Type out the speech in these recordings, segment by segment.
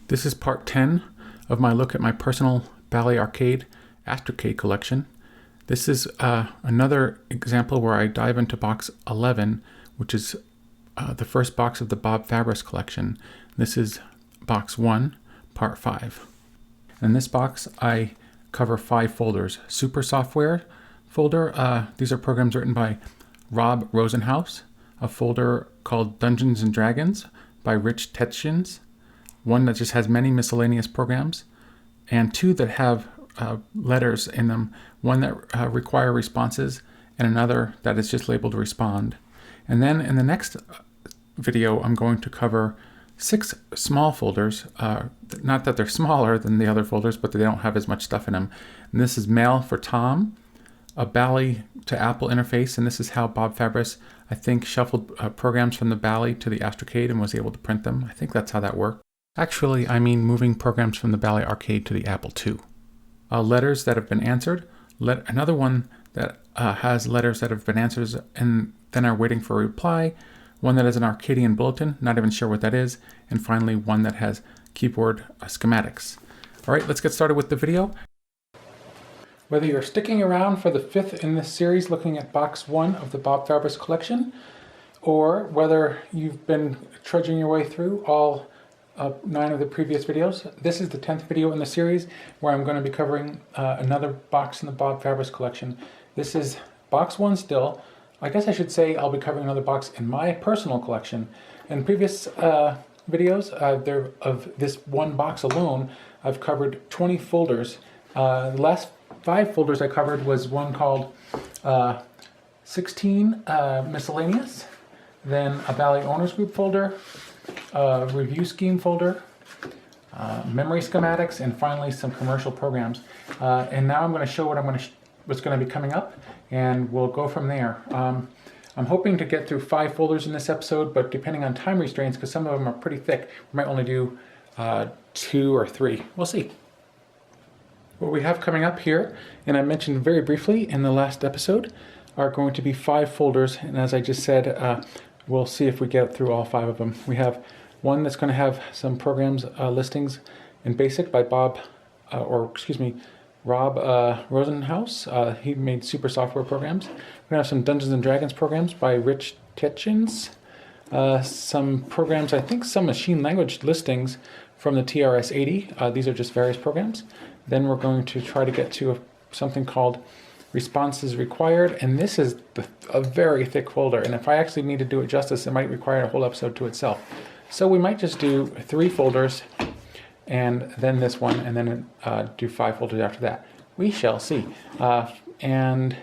This is part 10 of my look at my personal Bally Arcade Astrocade collection. This is another example where I dive into box 11, which is the first box of the Bob Fabris Collection. This is box 1, part 5. In this box I cover 5 folders. Super Software folder, these are programs written by Rob Rosenhouse. A folder called Dungeons and Dragons by Rich Tietjens. One that just has many miscellaneous programs, and 2 that have letters in them, one that require responses and another that is just labeled respond. And then in the next video I'm going to cover 6 small folders, not that they're smaller than the other folders, but they don't have as much stuff in them. And this is Mail for Tom, a Bally to Apple interface, and this is how Bob Fabris, I think, shuffled programs from the Bally to the Astrocade and was able to print them. I think that's how that worked. Actually, I mean moving programs from the Bally Arcade to the Apple II. Letters that have been answered. Another one that has letters that have been answered and then are waiting for a reply. One that has an Arcadian bulletin, not even sure what that is. And finally, one that has keyboard schematics. All right, let's get started with the video. Whether you're sticking around for the 5th in this series looking at box 1 of the Bob Fabris Collection, or whether you've been trudging your way through all 9 of the previous videos. This is the 10th video in the series where I'm going to be covering another box in the Bob Fabris Collection. This is box 1 still. I guess I should say I'll be covering another box in my personal collection. In previous videos of this one box alone, I've covered 20 folders. The last 5 folders I covered was one called 16 Miscellaneous, then a Bally Owners Group folder, review scheme folder, memory schematics, and finally some commercial programs. And now I'm going to show what's going to be coming up, and we'll go from there. I'm hoping to get through 5 folders in this episode, but depending on time restraints, because some of them are pretty thick, we might only do 2 or 3. We'll see. What we have coming up here, and I mentioned very briefly in the last episode, are going to be 5 folders, and as I just said, we'll see if we get through all 5 of them. We have one that's going to have some programs listings in BASIC by Rob Rosenhouse. He made Super Software programs. We're going to have some Dungeons and Dragons programs by Rich Tietjens. Some programs, I think some machine language listings from the TRS-80. These are just various programs. Then we're going to try to get to something called Responses Required, and this is a very thick folder, and if I actually need to do it justice, it might require a whole episode to itself. So we might just do 3 folders, and then this one, and then do 5 folders after that. We shall see. And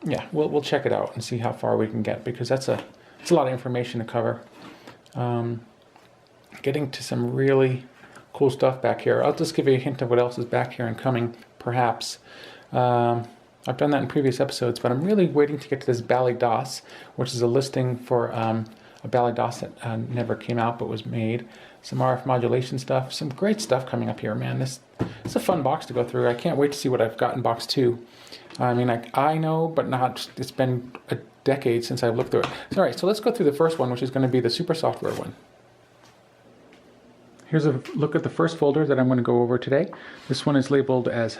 yeah, we'll check it out and see how far we can get, because it's a lot of information to cover. Getting to some really cool stuff back here. I'll just give you a hint of what else is back here and coming, perhaps. I've done that in previous episodes, but I'm really waiting to get to this Bally DOS, which is a listing for a Bally DOS that never came out but was made. Some RF modulation stuff, some great stuff coming up here, man. It's a fun box to go through. I can't wait to see what I've got in box 2. I mean, I know, but not. It's been a decade since I've looked through it. All right, so let's go through the first one, which is going to be the Super Software one. Here's a look at the first folder that I'm going to go over today. This one is labeled as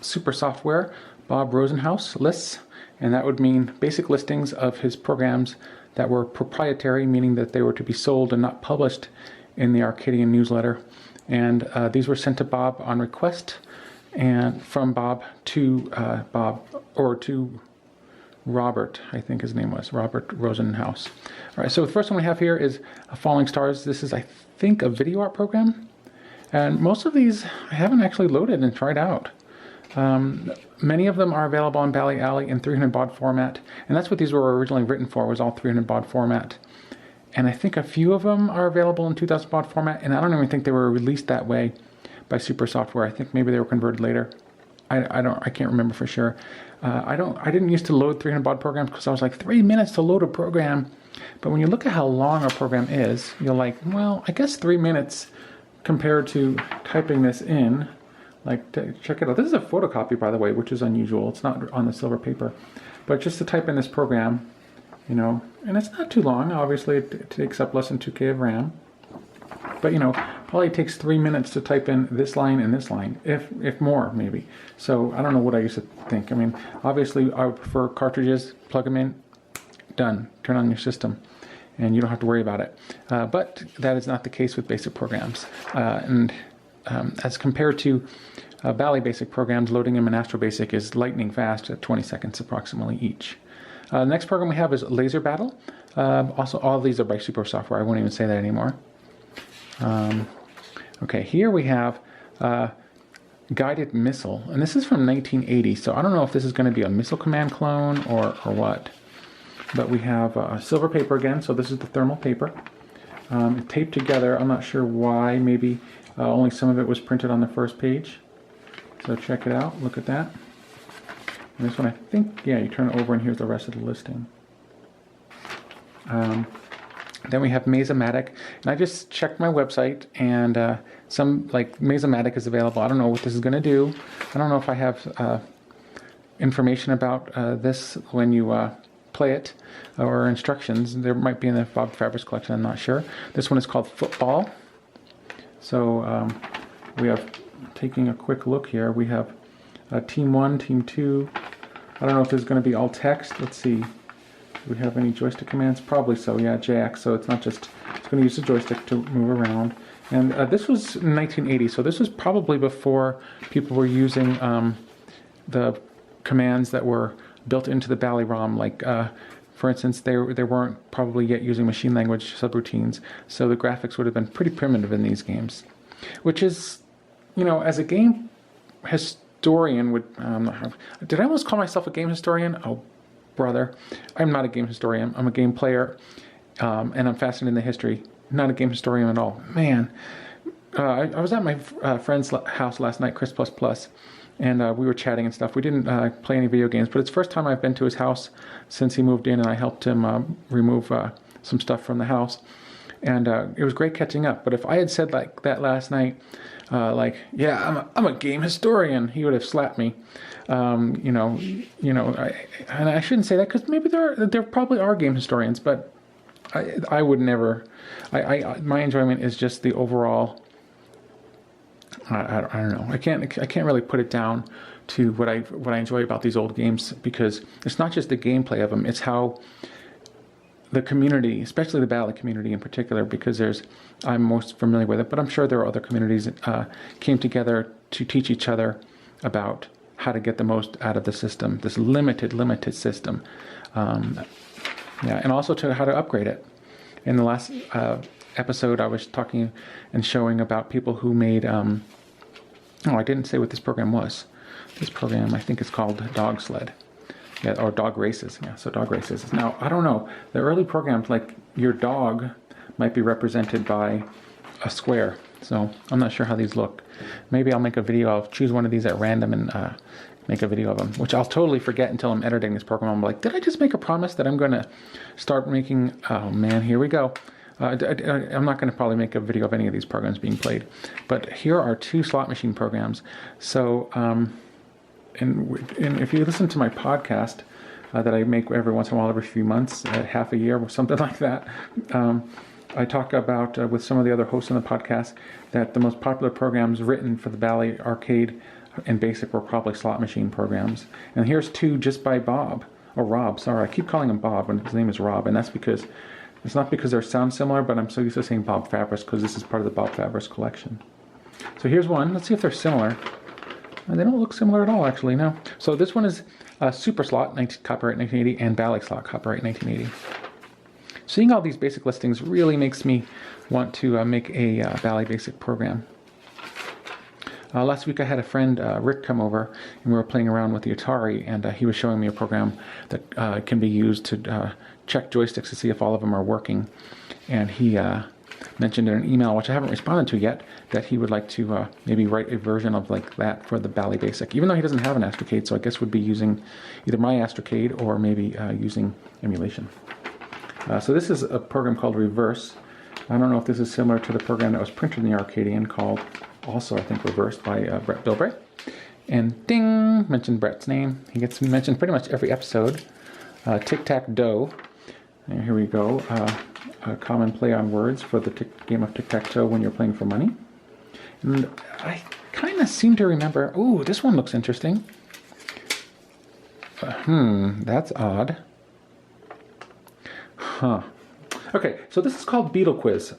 Super Software Bob Rosenhouse lists, and that would mean basic listings of his programs that were proprietary, meaning that they were to be sold and not published in the Arcadian newsletter. And these were sent to Bob on request, and from Bob to to Robert, I think his name was, Robert Rosenhouse. All right, so the first one we have here is Falling Stars. This is, I think, a video art program. And most of these I haven't actually loaded and tried out. Many of them are available on Bally Alley in 300 baud format. And that's what these were originally written for, was all 300 baud format. And I think a few of them are available in 2000 baud format. And I don't even think they were released that way by Super Software. I think maybe they were converted later. I can't remember for sure. I didn't used to load 300 baud programs because I was like, 3 minutes to load a program. But when you look at how long a program is, you're like, well, I guess 3 minutes compared to typing this in. Like, check it out. This is a photocopy, by the way, which is unusual. It's not on the silver paper. But just to type in this program, you know, and it's not too long. Obviously, it takes up less than 2K of RAM. But probably takes 3 minutes to type in this line and this line, if more maybe. So I don't know what I used to think. I mean, obviously I would prefer cartridges, plug them in, done, turn on your system, and you don't have to worry about it. But that is not the case with basic programs. As compared to Bally basic programs, loading them in Astro Basic is lightning fast at 20 seconds approximately each. The next program we have is Laser Battle. Also, all of these are by Super Software. I won't even say that anymore. Okay, here we have Guided Missile, and this is from 1980, so I don't know if this is going to be a Missile Command clone or what. But we have silver paper again, so this is the thermal paper. Taped together. I'm not sure why. Maybe only some of it was printed on the first page. So check it out. Look at that. And this one, I think, yeah, you turn it over and here's the rest of the listing. Then we have Maze-O-Matic, and I just checked my website, and some, like, Maze-O-Matic is available. I don't know what this is going to do. I don't know if I have information about this when you play it, or instructions. There might be in the Bob Fabris Collection, I'm not sure. This one is called Football. So we have, taking a quick look here, we have Team 1, Team 2. I don't know if this is going to be all text. Let's see. Do we have any joystick commands? Probably so, yeah, JX. So it's not just, it's going to use the joystick to move around. And this was 1980, so this was probably before people were using the commands that were built into the Bally ROM. Like, for instance, they weren't probably yet using machine language subroutines, so the graphics would have been pretty primitive in these games. Which is, as a game historian would, did I almost call myself a game historian? Oh, brother. I'm not a game historian. I'm a game player, and I'm fascinated in the history. Not a game historian at all. Man, I was at my friend's house last night, Chris++, and we were chatting and stuff. We didn't play any video games, but it's the first time I've been to his house since he moved in, and I helped him remove some stuff from the house. And it was great catching up. But if I had said like that last night, yeah, I'm a game historian, he would have slapped me. And I shouldn't say that because maybe there probably are game historians, but I would never. My enjoyment is just the overall. I don't know. I can't really put it down to what I enjoy about these old games, because it's not just the gameplay of them. It's how the community, especially the Bally community in particular, because I'm most familiar with it, but I'm sure there are other communities that came together to teach each other about how to get the most out of the system, this limited system. And also to how to upgrade it. In the last episode, I was talking and showing about people who made, I didn't say what this program was. This program, I think, is called Dog Sled. Yeah, or Dog Races. Yeah, so Dog Races. Now, I don't know. The early programs, like your dog might be represented by a square. So I'm not sure how these look. Maybe I'll make a video. I'll choose one of these at random and make a video of them, which I'll totally forget until I'm editing this program. I'm like, did I just make a promise that I'm going to start making... Oh, man, here we go. I'm not going to probably make a video of any of these programs being played. But here are 2 slot machine programs. So... And if you listen to my podcast that I make every once in a while, every few months, half a year or something like that, I talk about with some of the other hosts on the podcast that the most popular programs written for the Bally Arcade and Basic were probably slot machine programs. And here's 2 just by Bob, or Rob, sorry. I keep calling him Bob when his name is Rob, and that's because, it's not because they sound similar, but I'm so used to saying Bob Fabris because this is part of the Bob Fabris Collection. So here's one. Let's see if they're similar. They don't look similar at all, actually, no. So this one is Super Slot, copyright 1980, and Bally Slot, copyright 1980. Seeing all these basic listings really makes me want to make a Bally Basic program. Last week I had a friend, Rick, come over, and we were playing around with the Atari, and he was showing me a program that can be used to check joysticks to see if all of them are working. And he mentioned in an email, which I haven't responded to yet, that he would like to maybe write a version of like that for the Bally Basic, even though he doesn't have an Astrocade, so I guess would be using either my Astrocade or maybe using emulation. So this is a program called Reverse. I don't know if this is similar to the program that was printed in the Arcadian called, also I think Reverse, by Brett Bilbray. And ding, mentioned Brett's name. He gets mentioned pretty much every episode. Tic-Tac-Doe. And here we go. a common play on words for the game of tic-tac-toe when you're playing for money. And I kind of seem to remember, ooh, this one looks interesting. That's odd. Huh. Okay, so this is called Beatle Quiz.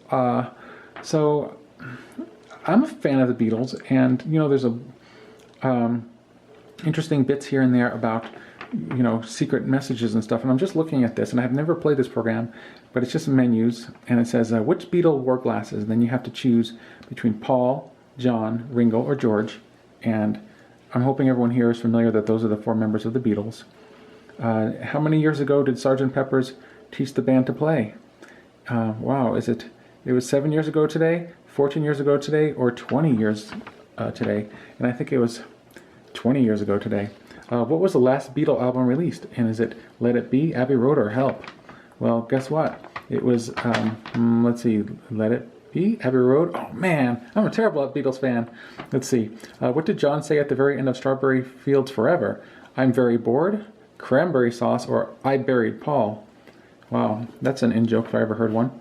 So I'm a fan of the Beatles, and you know, there's a interesting bits here and there about, you know, secret messages and stuff. And I'm just looking at this, and I've never played this program, but it's just menus, and it says which Beatle wore glasses. And then you have to choose between Paul, John, Ringo, or George. And I'm hoping everyone here is familiar that those are the 4 members of the Beatles. How many years ago did Sgt. Pepper's teach the band to play? Wow, it was 7 years ago today, 14 years ago today, or 20 years today? And I think it was 20 years ago today. What was the last Beatle album released? And is it Let It Be, Abbey Road, or Help? Well, guess what? It was, let's see, Let It Be, Abbey Road. Oh man, I'm a terrible Beatles fan. Let's see. What did John say at the very end of Strawberry Fields Forever? I'm very bored, cranberry sauce, or I buried Paul. Wow, that's an in-joke if I ever heard one.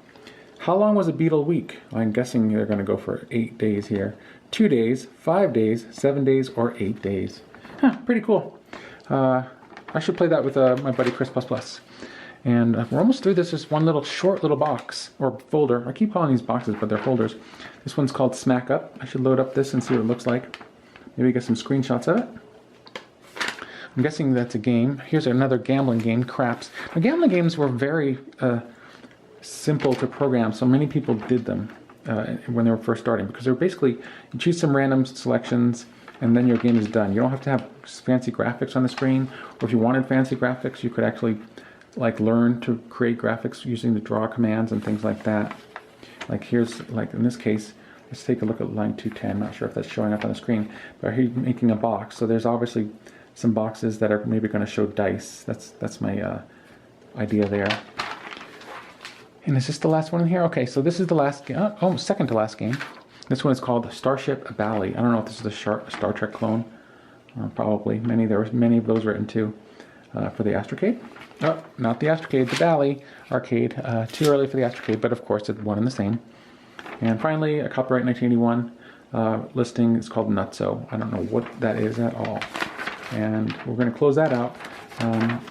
How long was a Beatle week? I'm guessing they're going to go for 8 days here. 2 days, 5 days, 7 days, or 8 days. Huh, pretty cool. I should play that with my buddy Chris++. And we're almost through this. Just one little short little box, or folder. I keep calling these boxes, but they're folders. This one's called Smack Up. I should load up this and see what it looks like. Maybe get some screenshots of it. I'm guessing that's a game. Here's another gambling game, Craps. Now, gambling games were very simple to program, so many people did them when they were first starting, because they're basically, you choose some random selections, and then your game is done. You don't have to have fancy graphics on the screen, or if you wanted fancy graphics, you could actually like learn to create graphics using the draw commands and things like that. Like here's, like in this case, let's take a look at line 210. Not sure if that's showing up on the screen, but here you're making a box. So there's obviously some boxes that are maybe going to show dice. That's my idea there. And is this the last one in here? Okay, so this is the last game. Oh, second to last game. This one is called Starship Bally. I don't know if this is a Star Trek clone. Probably. There was many of those written too for the Astrocade. Oh, not the Astrocade, the Bally Arcade. Too early for the Astrocade, but of course it's one and the same. And finally, a copyright 1981 listing is called Nutso. I don't know what that is at all. And we're going to close that out.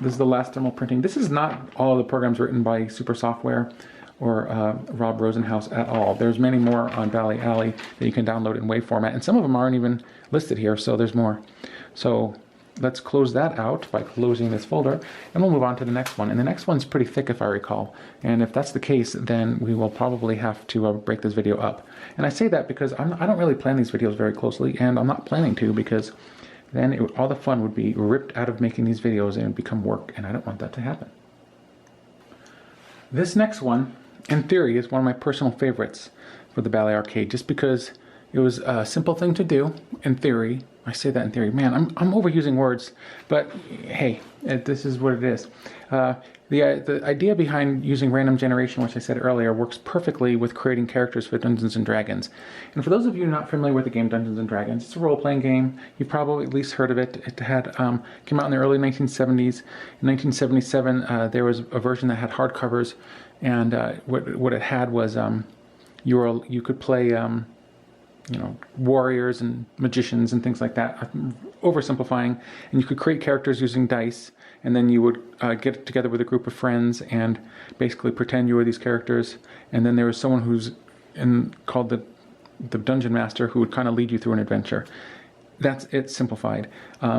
This is the last demo printing. This is not all of the programs written by Super Software or Rob Rosenhouse at all. There's many more on Bally Alley that you can download in WAV format, and some of them aren't even listed here, so there's more. So let's close that out by closing this folder, and we'll move on to the next one. And the next one's pretty thick, if I recall. And if that's the case, then we will probably have to break this video up. And I say that because I don't really plan these videos very closely, and I'm not planning to, because then all the fun would be ripped out of making these videos and it would become work, and I don't want that to happen. This next one, in theory, is one of my personal favorites for the Bally Arcade, just because it was a simple thing to do, in theory. I say that in theory. Man, I'm overusing words, but hey, this is what it is. The idea behind using random generation, which I said earlier, works perfectly with creating characters for Dungeons & Dragons. And for those of you not familiar with the game Dungeons & Dragons, it's a role-playing game. You've probably at least heard of it. It had came out in the early 1970s. In 1977, there was a version that had hardcovers, and what it had was you could play warriors and magicians and things like that, oversimplifying, and you could create characters using dice, and then you would get together with a group of friends and basically pretend you were these characters, and then there was someone who's called the Dungeon Master, who would kind of lead you through an adventure. That's it simplified.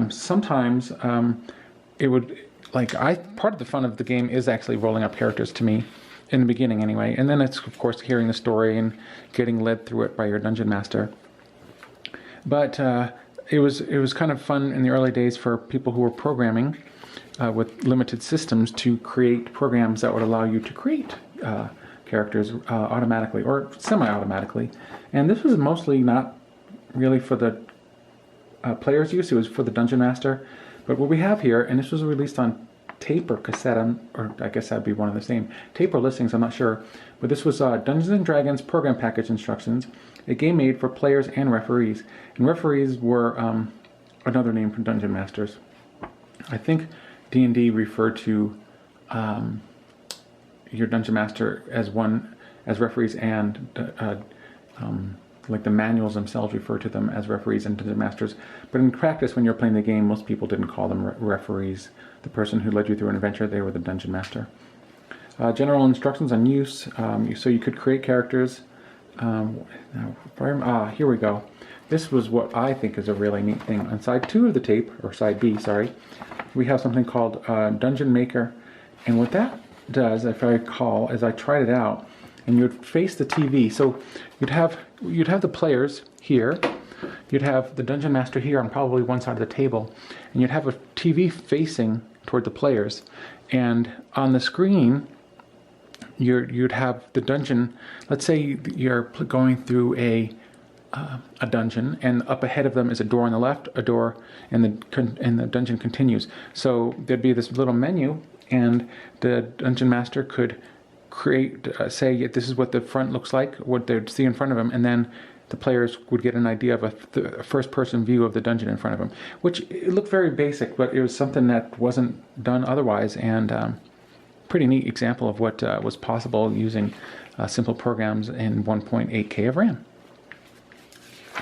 Sometimes it would, part of the fun of the game is actually rolling up characters to me, in the beginning anyway, and then it's of course hearing the story and getting led through it by your dungeon master. But it was kind of fun in the early days for people who were programming with limited systems to create programs that would allow you to create characters automatically or semi-automatically. And this was mostly not really for the player's use, it was for the dungeon master. But what we have here, and this was released on tape or cassette, or I guess that'd be one of the same. Tape or listings, I'm not sure. But this was Dungeons & Dragons Program Package Instructions, a game made for players and referees. And referees were another name for Dungeon Masters. I think D&D referred to your dungeon master as referees, and like the manuals themselves refer to them as referees and dungeon masters. But in practice, when you're playing the game, most people didn't call them referees. The person who led you through an adventure, they were the dungeon master. General instructions on use. So you could create characters. Here we go. This was what I think is a really neat thing. On side 2 of the tape, or side B, sorry, we have something called Dungeon Maker. And what that does, if I recall, is I tried it out, and you'd face the TV. So you'd have the players here, you'd have the dungeon master here on probably one side of the table, and you'd have a TV facing toward the players. And on the screen, you'd have the dungeon. Let's say you're going through a dungeon, and up ahead of them is a door on the left, a door, and the dungeon continues. So there'd be this little menu, and the dungeon master could create, say this is what the front looks like, what they'd see in front of them, and then the players would get an idea of a first-person view of the dungeon in front of them, which it looked very basic, but it was something that wasn't done otherwise, and pretty neat example of what was possible using simple programs in 1.8K of RAM.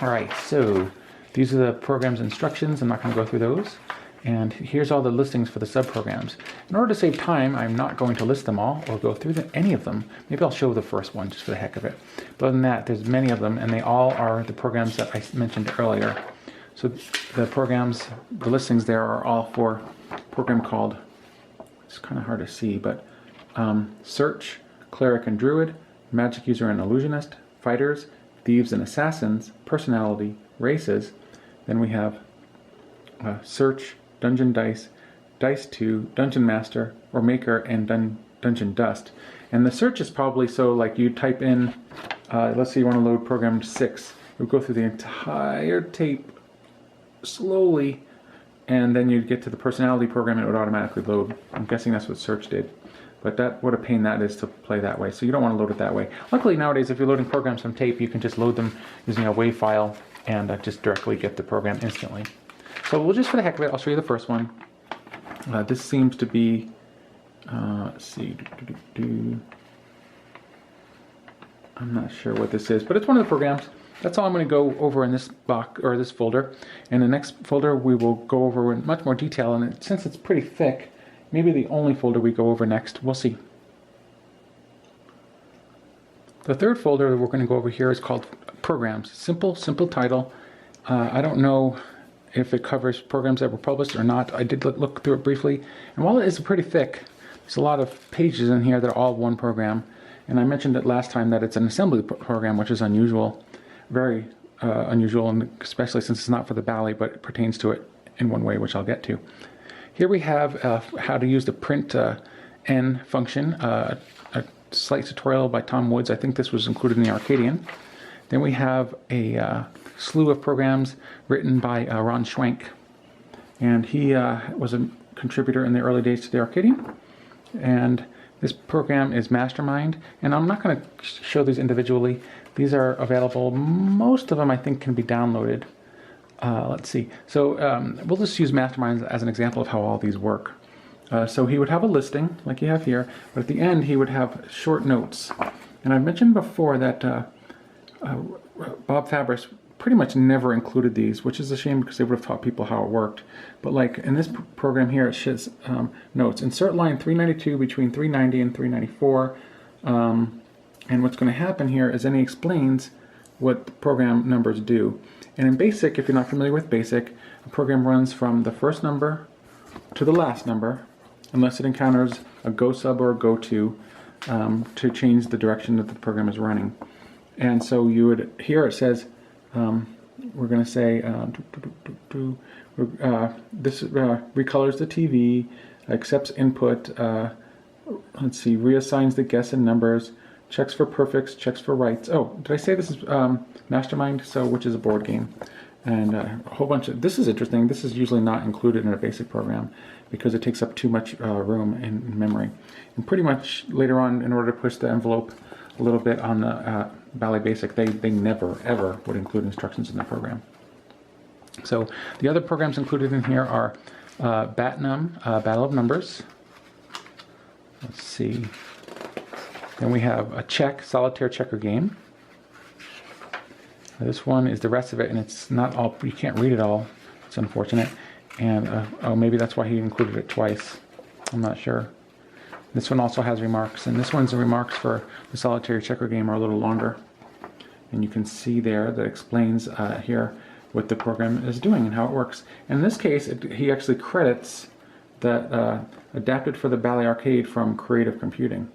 All right, so these are the program's instructions. I'm not going to go through those. And here's all the listings for the subprograms. In order to save time, I'm not going to list them all or go through any of them. Maybe I'll show the first one just for the heck of it. But other than that, there's many of them, and they all are the programs that I mentioned earlier. So the programs, the listings there are all for a program called, it's kind of hard to see, but Search, Cleric and Druid, Magic User and Illusionist, Fighters, Thieves and Assassins, Personality, Races. Then we have Search, Dungeon Dice, Dice 2, Dungeon Master, or Maker, and Dungeon Dust. And the search is probably so like you type in, let's say you want to load program 6. You'll go through the entire tape slowly, and then you'd get to the personality program and it would automatically load. I'm guessing that's what search did. But what a pain that is to play that way. So you don't want to load it that way. Luckily nowadays, if you're loading programs from tape, you can just load them using a WAV file and just directly get the program instantly. So we'll just, for the heck of it, I'll show you the first one. This seems to be, let's see, I'm not sure what this is, but it's one of the programs. That's all I'm going to go over in this box, or this folder. In the next folder, we will go over in much more detail, and since it's pretty thick, maybe the only folder we go over next. We'll see. The third folder that we're going to go over here is called Programs. Simple title. I don't know if it covers programs that were published or not. I did look through it briefly, and while it is pretty thick, there's a lot of pages in here that are all one program. And I mentioned it last time that it's an assembly program, which is unusual, very unusual, and especially since it's not for the Bally, but it pertains to it in one way, which I'll get to. Here we have how to use the print N function, a slight tutorial by Tom Woods. I think this was included in the Arcadian. Then we have a slew of programs written by Ron Schwenk, and he was a contributor in the early days to the Arcadian. And this program is Mastermind, and I'm not going to show these individually. These are available. Most of them I think can be downloaded. Let's see. So we'll just use Mastermind as an example of how all these work. So he would have a listing like you have here, but at the end he would have short notes. And I've mentioned before that Bob Fabris pretty much never included these, which is a shame because they would have taught people how it worked. But like in this program here, it says notes. Insert line 392 between 390 and 394. And what's going to happen here is then he explains what the program numbers do. And in BASIC, if you're not familiar with BASIC, a program runs from the first number to the last number, unless it encounters a go sub or a go to change the direction that the program is running. And so you would, here it says, we're going to say, this recolors the TV, accepts input, let's see, reassigns the guess and numbers, checks for perfects, checks for rights. Oh, did I say this is Mastermind? So, which is a board game. And a whole bunch of, this is interesting, this is usually not included in a BASIC program because it takes up too much room in memory. And pretty much later on, in order to push the envelope a little bit on the Bally Basic, they never, ever would include instructions in the program. So the other programs included in here are BATNUM, Battle of Numbers. Let's see. Then we have a solitaire checker game. This one is the rest of it, and it's not all, you can't read it all. It's unfortunate. And, oh, maybe that's why he included it twice. I'm not sure. This one also has remarks, and this one's the remarks for the solitaire checker game are a little longer. And you can see there that explains here what the program is doing and how it works. And in this case, he actually credits that adapted for the Bally Arcade from Creative Computing,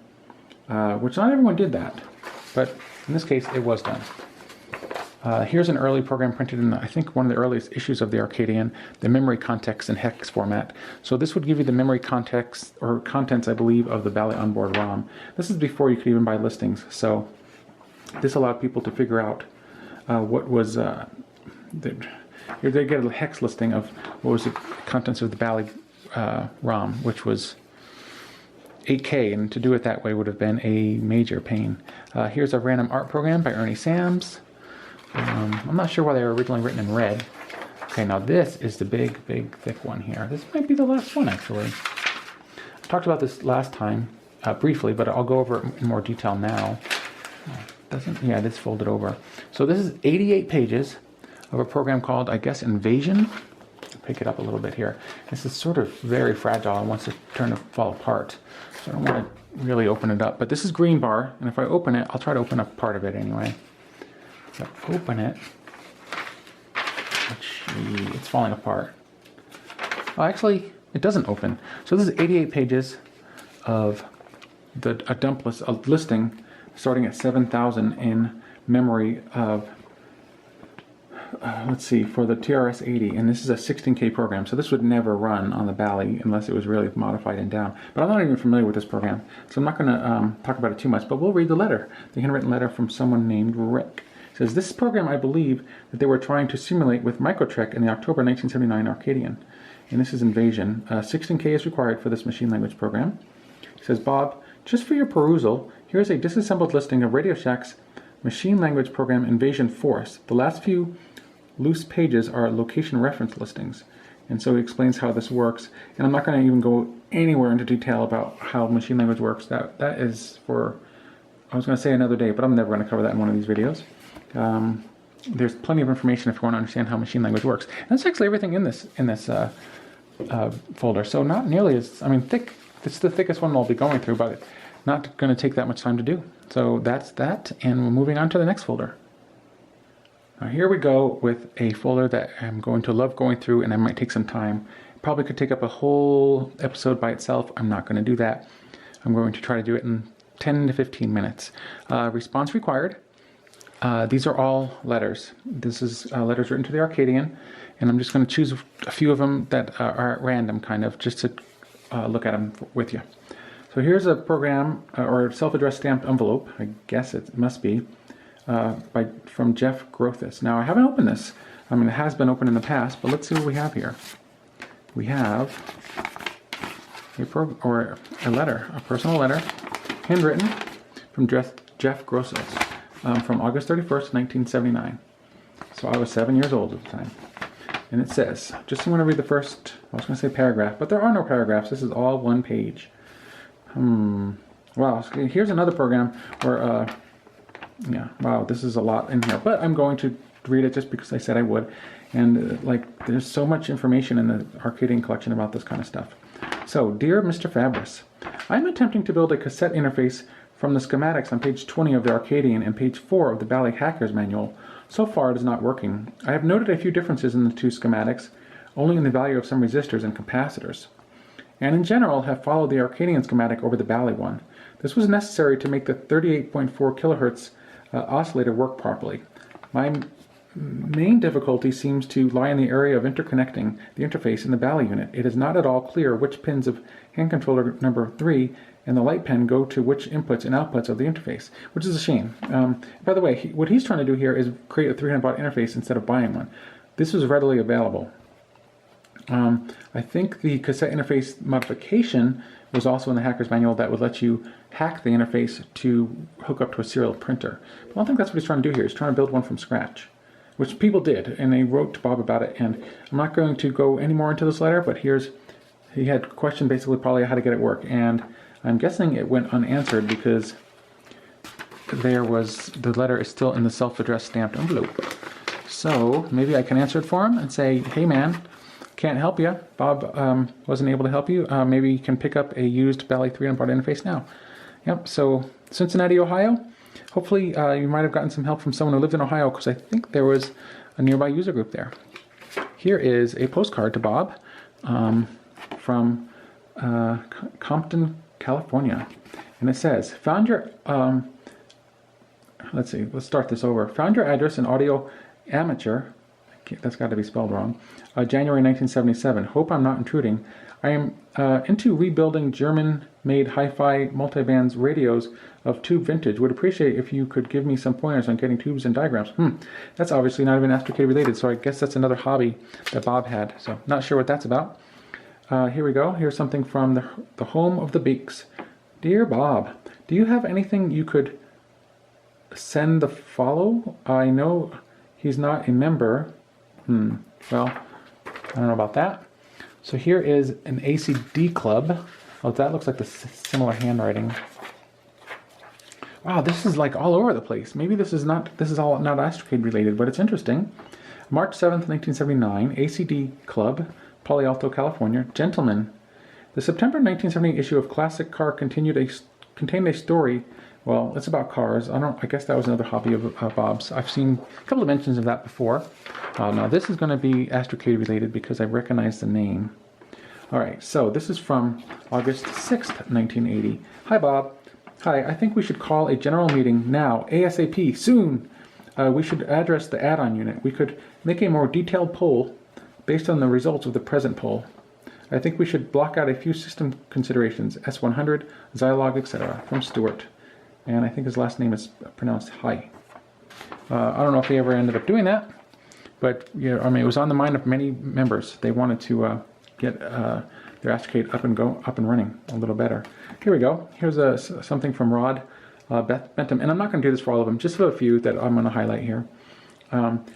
which not everyone did that, but in this case, it was done. Here's an early program printed in, I think, one of the earliest issues of the Arcadian, the memory context in hex format. So this would give you the memory context, or contents, I believe, of the Bally onboard ROM. This is before you could even buy listings, so this allowed people to figure out what was, they get a hex listing of what was the contents of the Bally ROM, which was 8K, and to do it that way would have been a major pain. Here's a random art program by Ernie Sams. I'm not sure why they were originally written in red. Okay, now this is the big, thick one here. This might be the last one, actually. I talked about this last time briefly, but I'll go over it in more detail now. Yeah, it is folded over. So this is 88 pages of a program called, I guess, Invasion. I'll pick it up a little bit here. This is sort of very fragile and wants to turn to fall apart. So I don't want to really open it up. But this is green bar, and if I open it, I'll try to open up part of it anyway. So open it. It's falling apart. Oh, actually, it doesn't open. So this is 88 pages of a dump list, a listing starting at 7,000 in memory of, let's see, for the TRS-80, and this is a 16K program, so this would never run on the Bally unless it was really modified and down. But I'm not even familiar with this program, so I'm not going to talk about it too much, but we'll read the letter, the handwritten letter from someone named Rick. It says, this program I believe that they were trying to simulate with Microtrek in the October 1979 Arcadian, and this is Invasion. 16K is required for this machine language program. It says, Bob, just for your perusal, here's a disassembled listing of Radio Shack's machine language program Invasion Force. The last few loose pages are location reference listings. And so he explains how this works. And I'm not going to even go anywhere into detail about how machine language works. That is for, I was going to say another day, but I'm never going to cover that in one of these videos. There's plenty of information if you want to understand how machine language works. And that's actually everything in this folder. So not nearly as, I mean, thick. It's the thickest one I'll be going through, but not going to take that much time to do. So that's that, and we're moving on to the next folder. Now here we go with a folder that I'm going to love going through, and I might take some time. Probably could take up a whole episode by itself. I'm not going to do that. I'm going to try to do it in 10 to 15 minutes. Response required. These are all letters. This is letters written to the Arcadian, and I'm just going to choose a few of them that are at random, kind of, just to look at them with you. So here's a program, or self-addressed stamped envelope, I guess it must be, from Jeff Grothis. Now I haven't opened this. I mean, it has been opened in the past, but let's see what we have here. We have a letter, a personal letter, handwritten from Jeff Grothis, from August 31st, 1979. So I was 7 years old at the time. And it says, just want to read the first, I was going to say paragraph, but there are no paragraphs. This is all one page. Wow, here's another program where, yeah, wow, this is a lot in here. But I'm going to read it just because I said I would. And, like, there's so much information in the Arcadian collection about this kind of stuff. So, dear Mr. Fabris, I'm attempting to build a cassette interface from the schematics on page 20 of the Arcadian and page 4 of the Bally Hacker's Manual. So far, it is not working. I have noted a few differences in the two schematics, only in the value of some resistors and capacitors, and in general have followed the Arcadian schematic over the Bally one. This was necessary to make the 38.4 kHz oscillator work properly. My main difficulty seems to lie in the area of interconnecting the interface in the Bally unit. It is not at all clear which pins of hand controller number 3 and the light pen go to which inputs and outputs of the interface, which is a shame. By the way, what he's trying to do here is create a 300 baud interface instead of buying one. This is readily available. I think the cassette interface modification was also in the Hacker's Manual that would let you hack the interface to hook up to a serial printer. But I don't think that's what he's trying to do here. He's trying to build one from scratch, which people did, and they wrote to Bob about it. And I'm not going to go any more into this letter, but he had questioned basically probably how to get it work, and I'm guessing it went unanswered because the letter is still in the self-addressed stamped envelope. So maybe I can answer it for him and say, hey man, can't help you. Bob wasn't able to help you. Maybe you can pick up a used Bally 3 on board interface now. Yep, so Cincinnati, Ohio. Hopefully you might have gotten some help from someone who lived in Ohio, because I think there was a nearby user group there. Here is a postcard to Bob from Compton, California. And it says, found your, let's start this over. Found your address in audio amateur, that's got to be spelled wrong, January 1977. Hope I'm not intruding. I am into rebuilding German-made hi-fi multibands radios of tube vintage. Would appreciate if you could give me some pointers on getting tubes and diagrams. That's obviously not even Astrocade related, so I guess that's another hobby that Bob had. So not sure what that's about. Here we go. Here's something from the home of the Beaks. Dear Bob, do you have anything you could send the follow? I know he's not a member. Well, I don't know about that. So here is an ACD club. Oh, that looks like the similar handwriting. Wow, this is like all over the place. Maybe this is all not Astrocade related, but it's interesting. March 7th, 1979, ACD Club, Palo Alto, California. Gentlemen, the September 1970 issue of Classic Car contained a story. Well, it's about cars. I guess that was another hobby of Bob's. I've seen a couple of mentions of that before. Now this is going to be Astrocade related because I recognize the name. All right, so this is from August 6th, 1980. Hi, Bob. Hi, I think we should call a general meeting now, ASAP, soon. We should address the add-on unit. We could make a more detailed poll based on the results of the present poll. I think we should block out a few system considerations, S100, Zilog, etc., from Stuart. And I think his last name is pronounced Hi. I don't know if they ever ended up doing that, but yeah, I mean, it was on the mind of many members. They wanted to get their Astrocade up and running a little better. Here we go. Here's something from Rod Bentham, and I'm not going to do this for all of them, just a few that I'm going to highlight here.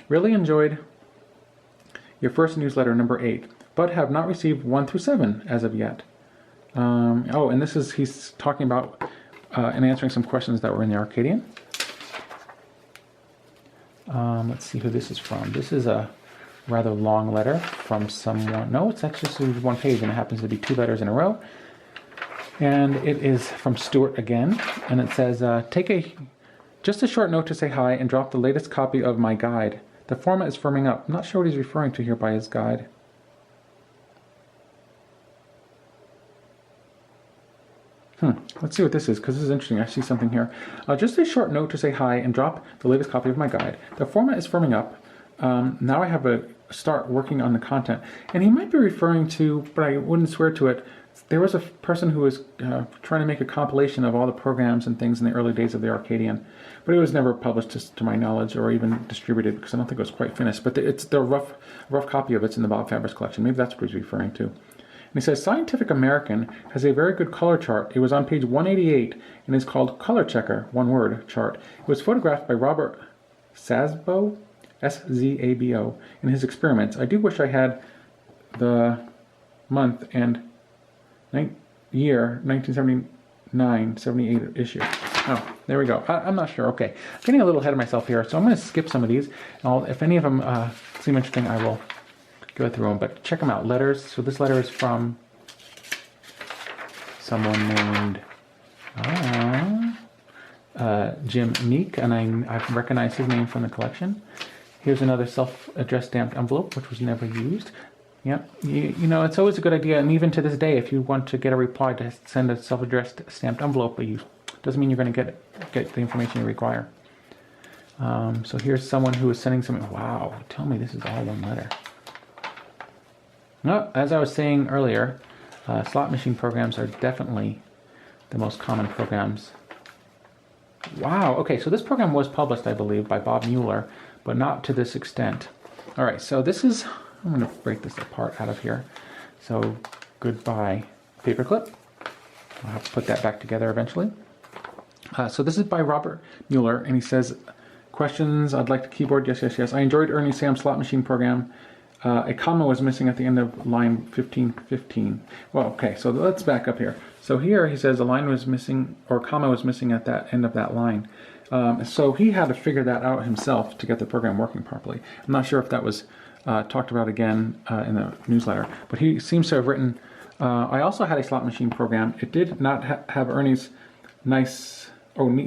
Really enjoyed your first newsletter, number 8, but have not received 1 through 7 as of yet. Oh, and he's talking about and answering some questions that were in the Arcadian. Let's see who this is from. This is a rather long letter from someone. No, it's actually just one page, and it happens to be 2 letters in a row. And it is from Stuart again, and it says, just a short note to say hi and drop the latest copy of my guide. The format is firming up. I'm not sure what he's referring to here by his guide. Let's see what this is, because this is interesting. I see something here. Just a short note to say hi and drop the latest copy of my guide. The format is firming up. Now I have to start working on the content. And he might be referring to, but I wouldn't swear to it, there was a person who was trying to make a compilation of all the programs and things in the early days of the Arcadian, but it was never published to my knowledge or even distributed because I don't think it was quite finished. But the rough copy of it's in the Bob Fabris Collection. Maybe that's what he's referring to. And he says, Scientific American has a very good color chart. It was on page 188 and is called Color Checker, one word, chart. It was photographed by Robert Szabo, S-Z-A-B-O, in his experiments. I do wish I had the month and year 1979, 78 issue. Oh, there we go. I'm not sure. Okay, I'm getting a little ahead of myself here, so I'm going to skip some of these. If any of them seem interesting, I will go through them, but check them out. Letters. So this letter is from someone named Jim Meek, and I recognize his name from the collection. Here's another self-addressed stamped envelope, which was never used. Yep, you know, it's always a good idea, and even to this day, if you want to get a reply, to send a self-addressed stamped envelope, but doesn't mean you're going to get the information you require. So here's someone who is sending something. Wow, tell me this is all one letter. No, as I was saying earlier, slot machine programs are definitely the most common programs. Wow, okay, so this program was published, I believe, by Bob Mueller, but not to this extent. All right, so this is, I'm going to break this apart out of here. So, goodbye, paperclip. I'll have to put that back together eventually. So this is by Robert Mueller, and he says, questions, I'd like to keyboard, yes, yes, yes. I enjoyed Ernie Sam's slot machine program. A comma was missing at the end of line 1515. Well, okay, so let's back up here. So here he says a line was missing, or a comma was missing at that end of that line. So he had to figure that out himself to get the program working properly. I'm not sure if that was talked about again in the newsletter, but he seems to have written. I also had a slot machine program. It did not have Ernie's neat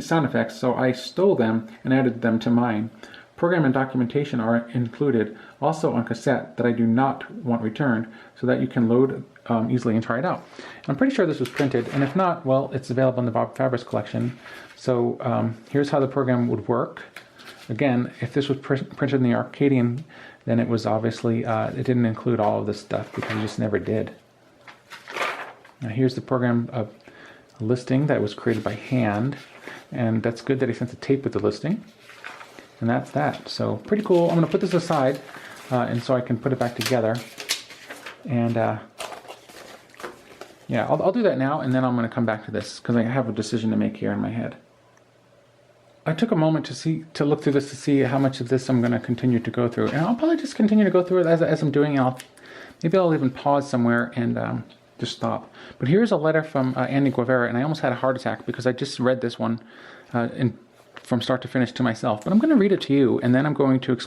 sound effects, so I stole them and added them to mine. Program and documentation are included also on cassette that I do not want returned, so that you can load easily and try it out. And I'm pretty sure this was printed, and if not, well, it's available in the Bob Fabris Collection. So here's how the program would work. Again, if this was printed in the Arcadian, then it was obviously, it didn't include all of this stuff because it just never did. Now here's the program listing that was created by hand, and that's good that he sent a tape with the listing. And that's that. So pretty cool. I'm going to put this aside, and so I can put it back together. And yeah, I'll do that now, and then I'm going to come back to this because I have a decision to make here in my head. I took a moment to look through this to see how much of this I'm going to continue to go through, and I'll probably just continue to go through it as I'm doing it. Maybe I'll even pause somewhere and just stop. But here's a letter from Andy Guevara, and I almost had a heart attack because I just read this one from start to finish to myself. But I'm going to read it to you, and then I'm going to.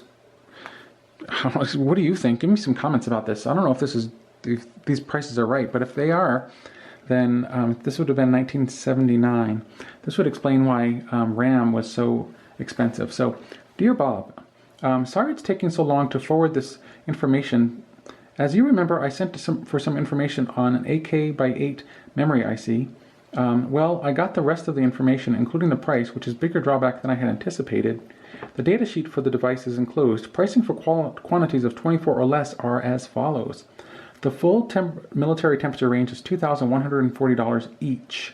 What do you think? Give me some comments about this. I don't know if these prices are right, but if they are, then this would have been 1979. This would explain why RAM was so expensive. So, dear Bob, sorry it's taking so long to forward this information. As you remember, I sent for some information on an 8K by 8 memory IC. Well, I got the rest of the information, including the price, which is a bigger drawback than I had anticipated. The datasheet for the device is enclosed. Pricing for quantities of 24 or less are as follows. The full military temperature range is $2,140 each.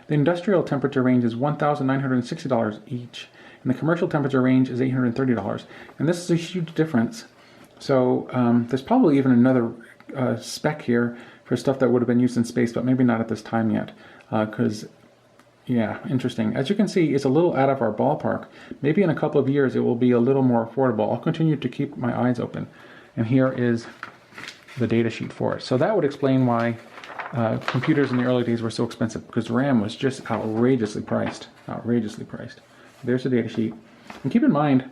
The industrial temperature range is $1,960 each. And the commercial temperature range is $830. And this is a huge difference. So there's probably even another spec here for stuff that would have been used in space, but maybe not at this time yet. Because, yeah, interesting. As you can see, it's a little out of our ballpark. Maybe in a couple of years it will be a little more affordable. I'll continue to keep my eyes open. And here is the data sheet for it. So that would explain why computers in the early days were so expensive, because RAM was just outrageously priced. Outrageously priced. There's the data sheet. And keep in mind,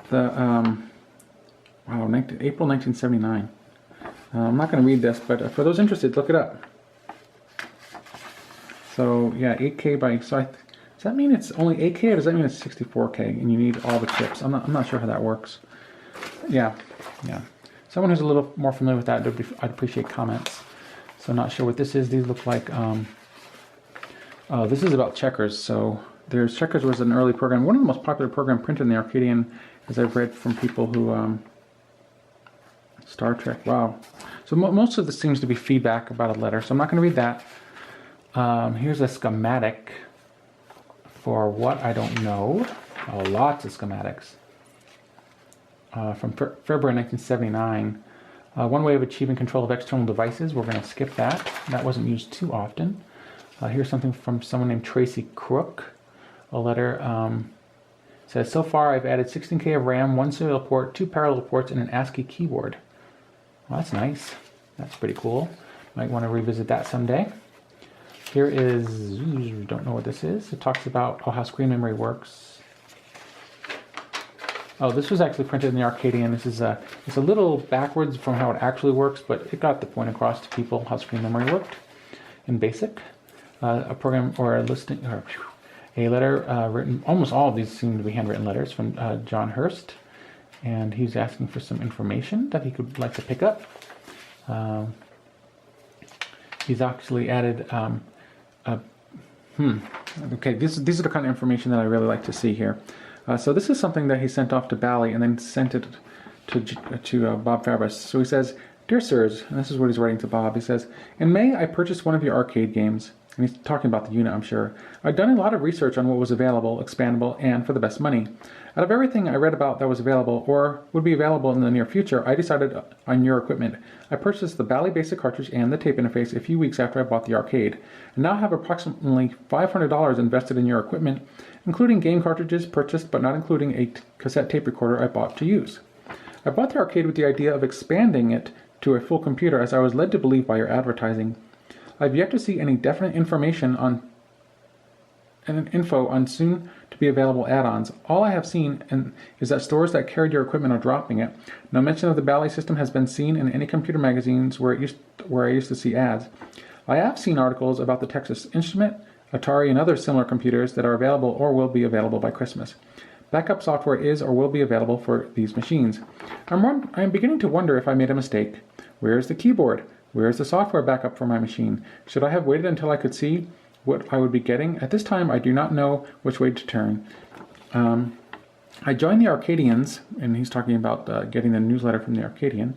the April 1979. I'm not going to read this, but for those interested, look it up. So yeah, 8K by. Does that mean it's only 8K, or does that mean it's 64K and you need all the chips? I'm not sure how that works. Yeah. Someone who's a little more familiar with that, I'd appreciate comments. So not sure what this is. These look like. Oh, this is about checkers. So checkers was an early program, one of the most popular programs printed in the Arcadian, as I've read from people who. Star Trek. Wow. So most of this seems to be feedback about a letter. So I'm not going to read that. Here's a schematic for what I don't know. Oh, lots of schematics. From February 1979. One way of achieving control of external devices. We're going to skip that. That wasn't used too often. Here's something from someone named Tracy Crook. A letter says, so far I've added 16K of RAM, 1 serial port, 2 parallel ports, and an ASCII keyboard. Well, that's nice. That's pretty cool. Might want to revisit that someday. Here is, don't know what this is. It talks about how screen memory works. Oh, this was actually printed in the Arcadian. This is it's a little backwards from how it actually works, but it got the point across to people how screen memory worked in BASIC. A program or a listing or a letter written. Almost all of these seem to be handwritten letters from John Hurst, and he's asking for some information that he could like to pick up. He's actually added. Okay, these are the kind of information that I really like to see here. So this is something that he sent off to Bally and then sent it to Bob Fabris. So he says, Dear Sirs, and this is what he's writing to Bob. He says, in May I purchased one of your arcade games. And he's talking about the unit, I'm sure. I'd done a lot of research on what was available, expandable, and for the best money. Out of everything I read about that was available or would be available in the near future, I decided on your equipment. I purchased the Bally Basic cartridge and the tape interface a few weeks after I bought the arcade, and now have approximately $500 invested in your equipment, including game cartridges purchased but not including a cassette tape recorder I bought to use. I bought the arcade with the idea of expanding it to a full computer, as I was led to believe by your advertising. I've yet to see any definite information on info on soon to be available add-ons. All I have seen is that stores that carried your equipment are dropping it. No mention of the Bally system has been seen in any computer magazines where I used to see ads. I have seen articles about the Texas Instrument, Atari, and other similar computers that are available or will be available by Christmas. Backup software is or will be available for these machines. I'm beginning to wonder if I made a mistake. Where is the keyboard? Where is the software backup for my machine? Should I have waited until I could see what I would be getting? At this time, I do not know which way to turn. I joined the Arcadians, and he's talking about getting the newsletter from the Arcadian,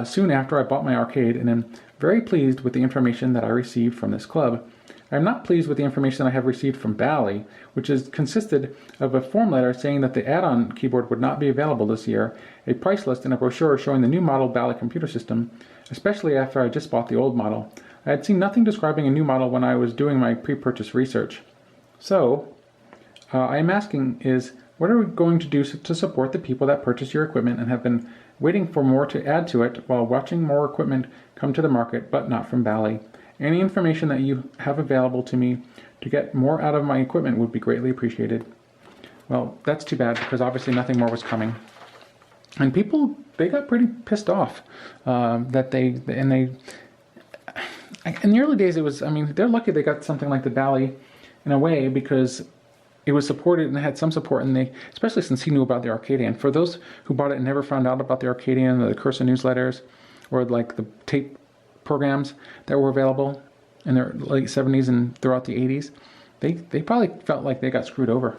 soon after I bought my arcade, and am very pleased with the information that I received from this club. I am not pleased with the information I have received from Bally, which has consisted of a form letter saying that the add-on keyboard would not be available this year, a price list, and a brochure showing the new model Bally computer system, especially after I just bought the old model. I had seen nothing describing a new model when I was doing my pre-purchase research. So, I am asking is, what are we going to do to support the people that purchase your equipment and have been waiting for more to add to it while watching more equipment come to the market, but not from Bally? Any information that you have available to me to get more out of my equipment would be greatly appreciated. Well, that's too bad because obviously nothing more was coming. And people, they got pretty pissed off in the early days it was, they're lucky they got something like the Bally in a way because it was supported and it had some support, and especially since he knew about the Arcadian. For those who bought it and never found out about the Arcadian or the Cursor newsletters or like the tape programs that were available in the late 70s and throughout the 80s, they probably felt like they got screwed over.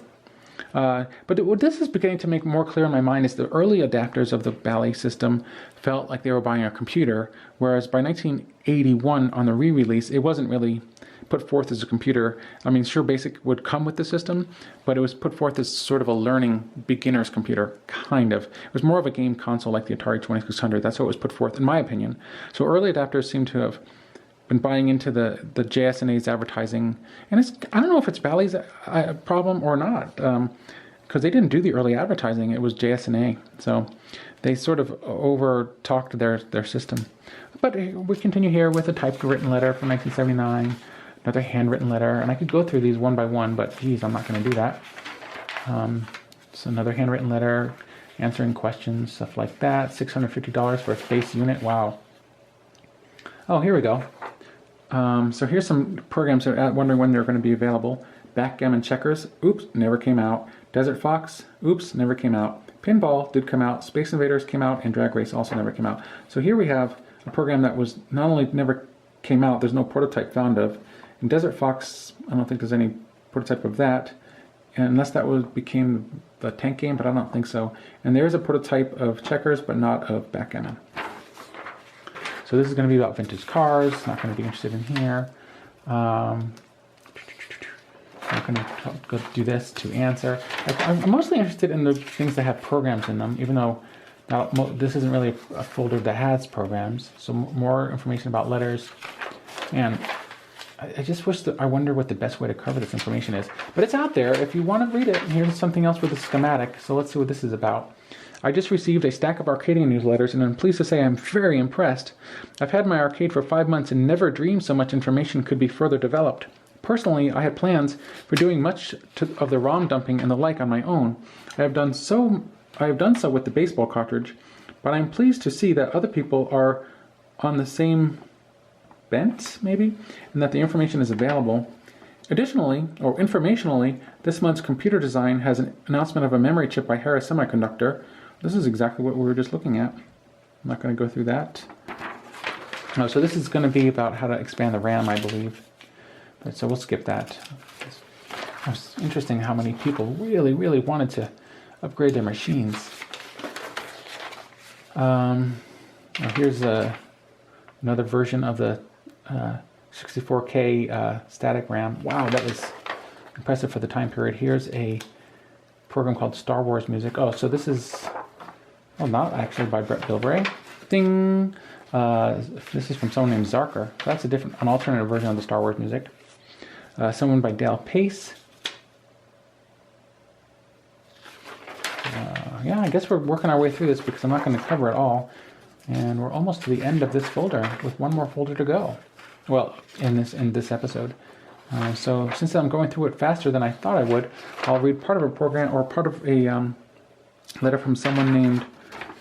But what this is beginning to make more clear in my mind is the early adapters of the Bally system felt like they were buying a computer, whereas by 1981 on the re-release, it wasn't really put forth as a computer. Sure, BASIC would come with the system, but it was put forth as sort of a learning beginner's computer, kind of. It was more of a game console like the Atari 2600. That's how it was put forth, in my opinion. So early adapters seem to have been buying into the JSNA's advertising. And I don't know if it's Bally's problem or not, because they didn't do the early advertising. It was JSNA. So they sort of over-talked their system. But we continue here with a typewritten letter from 1979. Another handwritten letter, and I could go through these one by one, but geez, I'm not going to do that. So another handwritten letter, answering questions, stuff like that. $650 for a space unit. Wow. Oh, here we go. So here's some programs that are wondering when they're going to be available. Backgammon Checkers. Oops, never came out. Desert Fox. Oops, never came out. Pinball did come out. Space Invaders came out, and Drag Race also never came out. So here we have a program that was not only never came out, there's no prototype found of. In Desert Fox, I don't think there's any prototype of that, unless that became the tank game, but I don't think so. And there is a prototype of Checkers, but not of Backgammon. So this is going to be about vintage cars. Not going to be interested in here. I'm going to go do this to answer. I'm mostly interested in the things that have programs in them, even though this isn't really a folder that has programs. So more information about letters. And I just I wonder what the best way to cover this information is. But it's out there if you want to read it. Here's something else with a schematic. So let's see what this is about. I just received a stack of Arcadian newsletters, and I'm pleased to say I'm very impressed. I've had my arcade for 5 months and never dreamed so much information could be further developed. Personally, I had plans for doing much of the ROM dumping and the like on my own. I have done so with the baseball cartridge, but I'm pleased to see that other people are on the same bent, maybe, and that the information is available. Additionally, or informationally, this month's computer design has an announcement of a memory chip by Harris Semiconductor. This is exactly what we were just looking at. I'm not going to go through that. So this is going to be about how to expand the RAM, I believe. But so we'll skip that. It's interesting how many people really, really wanted to upgrade their machines. Here's another version of the 64K static RAM. Wow, that was impressive for the time period. Here's a program called Star Wars Music. Oh, so this is, not actually by Brett Bilbray. Ding! This is from someone named Zarker. That's an alternative version of the Star Wars Music. Someone by Dale Pace. Yeah, I guess we're working our way through this because I'm not going to cover it all. And we're almost to the end of this folder with one more folder to go. Well, in this episode. So since I'm going through it faster than I thought I would, I'll read part of a program or part of a letter from someone named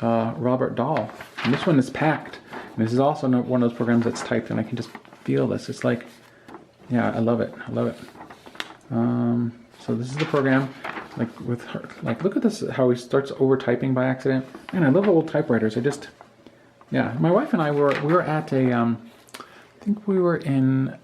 Robert Dahl. And this one is packed. And this is also one of those programs that's typed, and I can just feel this. It's like, yeah, I love it. I love it. So this is the program. Like with her, like look at this, how he starts over typing by accident. Man, I love old typewriters. Yeah. My wife and I were at a I think we were in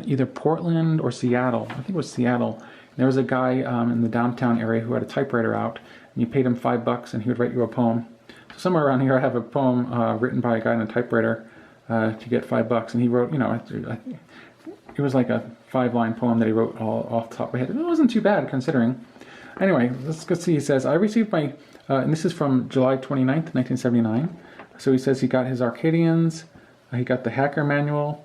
either Portland or Seattle. I think it was Seattle. And there was a guy in the downtown area who had a typewriter out, and you paid him $5 and he would write you a poem. So somewhere around here I have a poem written by a guy on a typewriter to get $5, and he wrote, it was like a 5-line poem that he wrote all off the top of my head. It wasn't too bad considering. Anyway, let's go see. He says, I received my, and this is from July 29th, 1979. So he says he got his Arcadians, he got the hacker manual.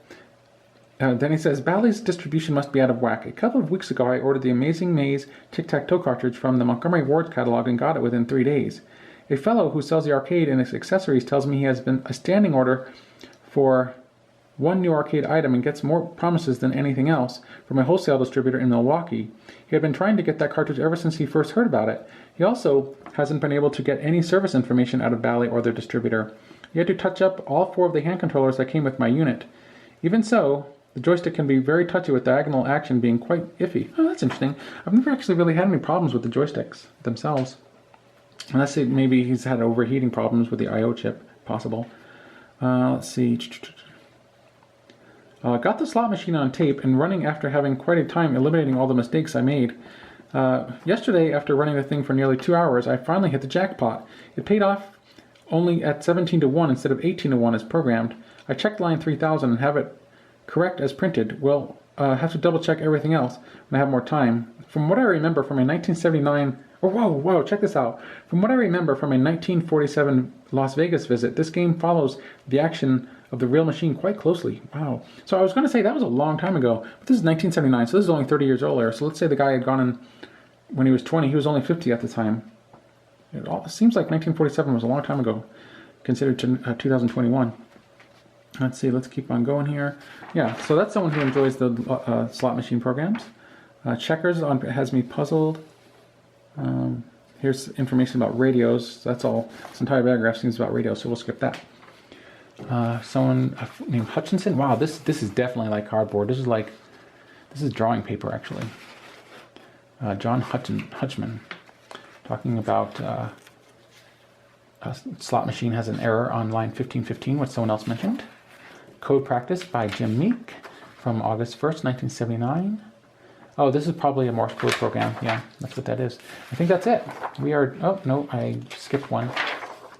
Then he says, Bally's distribution must be out of whack. A couple of weeks ago, I ordered the Amazing Maze Tic-Tac-Toe cartridge from the Montgomery Ward catalog and got it within 3 days. A fellow who sells the arcade and its accessories tells me he has been a standing order for one new arcade item and gets more promises than anything else from a wholesale distributor in Milwaukee. He had been trying to get that cartridge ever since he first heard about it. He also hasn't been able to get any service information out of Bally or their distributor. He had to touch up all 4 of the hand controllers that came with my unit. Even so, the joystick can be very touchy with diagonal action being quite iffy. Oh, that's interesting. I've never actually really had any problems with the joysticks themselves. Unless maybe he's had overheating problems with the I/O chip, possible. Let's see. Got the slot machine on tape and running after having quite a time eliminating all the mistakes I made. Yesterday, after running the thing for nearly 2 hours, I finally hit the jackpot. It paid off only at 17-1 instead of 18-1 as programmed. I checked line 3000 and have it correct as printed. Well, have to double check everything else when I have more time. From what I remember from a 1979... Oh, whoa, check this out. From what I remember from a 1947 Las Vegas visit, this game follows the action of the real machine quite closely. Wow. So I was going to say that was a long time ago, but this is 1979, so this is only 30 years earlier. So let's say the guy had gone in when he was 20. He was only 50 at the time. It seems like 1947 was a long time ago, considered to 2021. Let's see, let's keep on going here. Yeah, so that's someone who enjoys the slot machine programs. Checkers has me puzzled. Here's information about radios. That's all. This entire paragraph seems about radios, so we'll skip that. Someone named Hutchinson. Wow, this is definitely like cardboard. This is drawing paper actually. John Hutchman talking about a slot machine has an error on line 1515, which someone else mentioned. Code Practice by Jim Meek from August 1st, 1979. Oh, this is probably a Morse code program. Yeah, that's what that is. I think that's it. Oh, no, I skipped one.